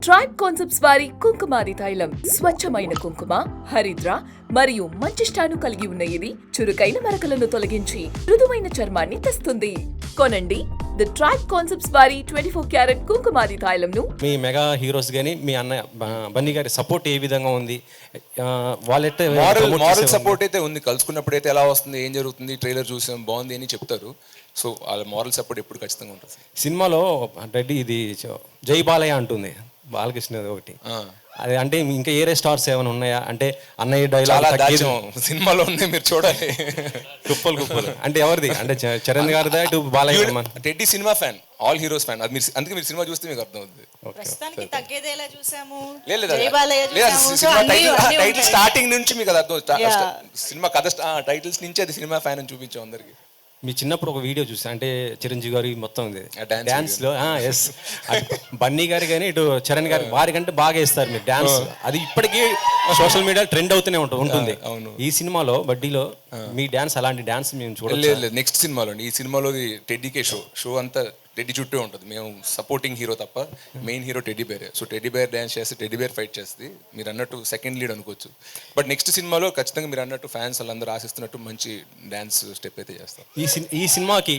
Tribe concepts వారి కుంకుమాది తైలం స్వచ్ఛమైన కుంకుమ హరిద్ర మరియు మంచిష్టాను కలిగి ఉన్న ఇది చురుకైన మరకలను తొలగించి మృదువైన చర్మాన్ని తెస్తుంది. కొనండి ది ట్రైబ్ కాన్సెప్ట్స్ వారి 24 క్యారెట్ కుంకుమాది తైలంను. మీ మెగా హీరోస్ కానీ మీ అన్నయ్య బన్నీ గారి సపోర్ట్ ఏ విధంగా ఉంది? వాళ్ళైతే మారల్ సపోర్ట్ అయితే ఉంది. కలుసుకున్నప్పుడు అయితే ఎలా వస్తుంది, ఏం జరుగుతుంది, ట్రైలర్ చూసాం బాగుంది అని చెప్తారు. సో వాళ్ళ మారల్ సపోర్ట్ ఎప్పుడు ఖచ్చితంగా ఉంటుంది. సినిమాలో రెడ్డి ఇది జై బాలయ్య అంటుంది బాలకృష్ణ ఒకటి, అది అంటే ఇంకా ఏరే స్టార్స్ ఏమైనా ఉన్నాయా? అంటే అన్నయ్య డైలాగ్ సినిమాలో ఉంది, మీరు చూడాలి. కుప్పలు అంటే ఎవరిది? అంటే చరణ్ గారిదా ఇటు Balayya? Teddy cinema fan, all heroes fan. అది మీరు అందుకే మీరు సినిమా చూస్తే మీకు అర్థం అవుతుంది. ప్రస్తుతానికి తగ్గేదేలా చూసాము, టైటిల్ స్టార్టింగ్ నుంచి మీకు అది అర్థం. సినిమా కథ టైటిల్స్ నుంచి అది సినిమా ఫ్యాన్ అని చూపించాం అందరికి. మీ చిన్నప్పుడు ఒక వీడియో చూసా, అంటే చిరంజీవి గారి మొత్తం డాన్స్ లో ఎస్ బన్నీ గారి కానీ ఇటు చరణ్ గారి వారికంటే బాగా వేస్తారు మీరు డాన్స్. అది ఇప్పటికీ సోషల్ మీడియా ట్రెండ్ అవుతూనే ఉంటుంది. ఈ సినిమాలో బడ్డీలో మీ డాన్స్ అలాంటి డాన్స్ మేము చూడలేదు. నెక్స్ట్ సినిమాలో, ఈ సినిమాలో టెడ్డీకే షో అంతా టెడ్డీ చుట్టూ ఉంటుంది. మేము సపోర్టింగ్ హీరో తప్ప main hero teddy bear. So teddy bear dance చేస్తే టెడ్డీ బేర్ ఫైట్ చేస్తుంది. మీరు అన్నట్టు సెకండ్ లీడ్ అనుకోవచ్చు. బట్ నెక్స్ట్ సినిమాలో ఖచ్చితంగా మీరు అన్నట్టు ఫ్యాన్స్ వాళ్ళందరూ ఆశిస్తున్నట్టు మంచి డ్యాన్స్ స్టెప్ అయితే చేస్తాం. ఈ సినిమాకి